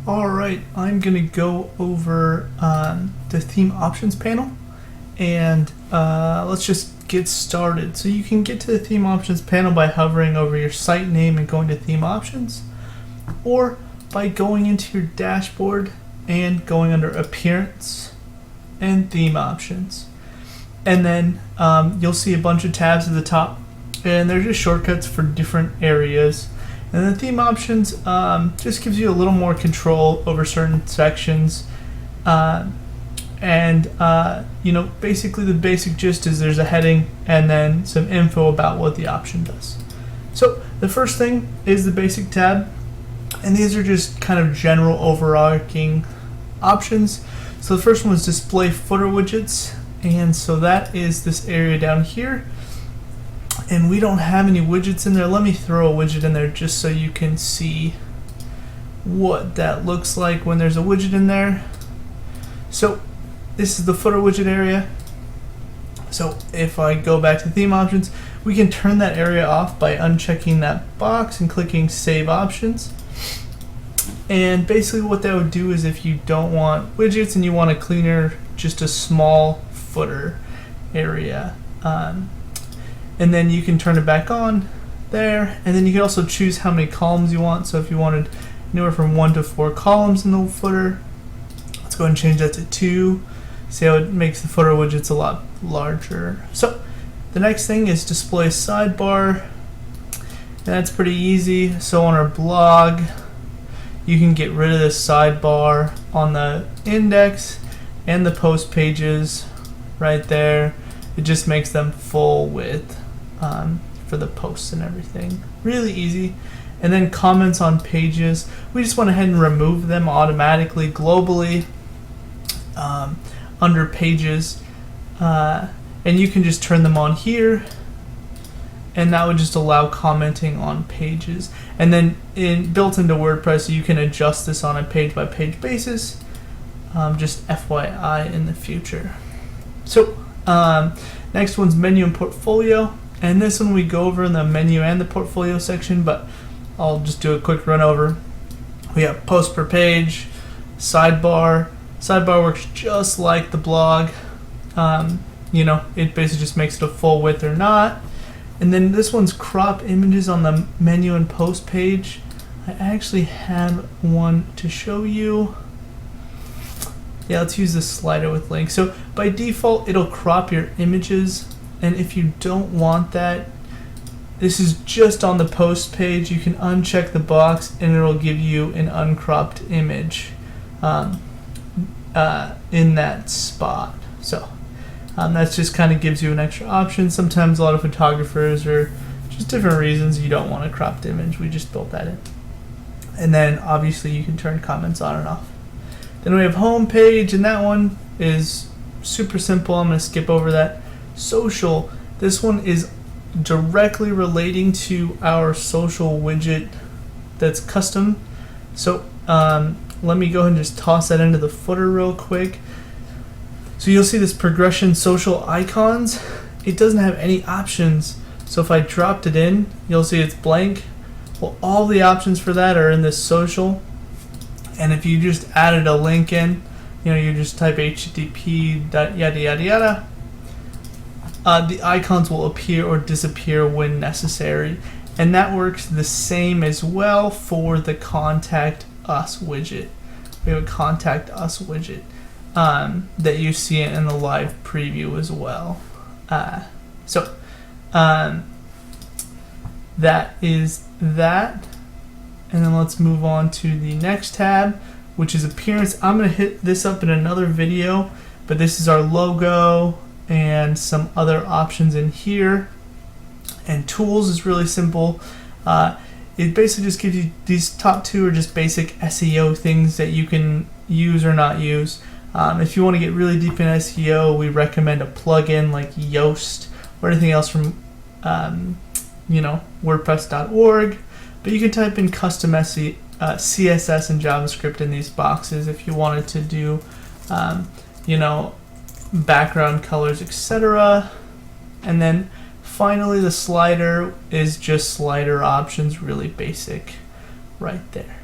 Alright, I'm going to go over the theme options panel, and let's just get started. So you can get to the theme options panel by hovering over your site name and going to theme options, or by going into your dashboard and going under appearance and theme options. And then you'll see a bunch of tabs at the top, and they're just shortcuts for different areas. And the theme options just gives you a little more control over certain sections. Basically the basic gist is there's a heading and then some info about what the option does. So the first thing is the basic tab, and these are just kind of general overarching options. So the first one is display footer widgets, and so that is this area down here. And we don't have any widgets in there. Let me throw a widget in there just so you can see what that looks like when there's a widget in there. So this is the footer widget area. So if I go back to theme options, we can turn that area off by unchecking that box and clicking save options. And basically what that would do is if you don't want widgets and you want a cleaner, just a small footer area, and then you can turn it back on there, and then you can also choose how many columns you want. So if you wanted anywhere from 1 to 4 columns in the footer, let's go ahead and change that to 2. See how it makes the footer widgets a lot larger. So the next thing is display sidebar, and that's pretty easy. So on our blog, you can get rid of this sidebar on the index and the post pages right there. It just makes them full width for the posts and everything. Really easy. And then comments on pages, we just went ahead and remove them automatically globally under pages, and you can just turn them on here, and that would just allow commenting on pages. And then built into WordPress, you can adjust this on a page by page basis, just FYI in the future. So next one's menu and portfolio, and this one we go over in the menu and the portfolio section, but I'll just do a quick run over. We have post per page, sidebar. Sidebar works just like the blog. It basically just makes it a full width or not. And then this one's crop images on the menu and post page. I actually have one to show you. Yeah, let's use this slider with links. So by default, it'll crop your images, and if you don't want that, this is just on the post page. You can uncheck the box, and it'll give you an uncropped image in that spot. So that just kind of gives you an extra option. Sometimes a lot of photographers, or just different reasons, you don't want a cropped image. We just built that in. And then obviously you can turn comments on and off. Then we have home page, and that one is super simple. I'm going to skip over that. Social, this one is directly relating to our social widget that's custom. So let me go ahead and just toss that into the footer real quick. So you'll see this progression social icons. It doesn't have any options. So if I dropped it in, you'll see it's blank. Well, all the options for that are in this social. And if you just added a link in, you just type http yada yada yada, the icons will appear or disappear when necessary. And that works the same as well for the contact us widget. We have a contact us widget that you see in the live preview as well. That is that. And then let's move on to the next tab, which is appearance. I'm going to hit this up in another video, but this is our logo and some other options in here. And tools is really simple. It basically just gives you these top two are just basic SEO things that you can use or not use. If you want to get really deep in SEO, we recommend a plugin like Yoast or anything else from WordPress.org. But you can type in custom CSS and JavaScript in these boxes if you wanted to do, background colors, etc. And then finally, the slider is just slider options, really basic right there.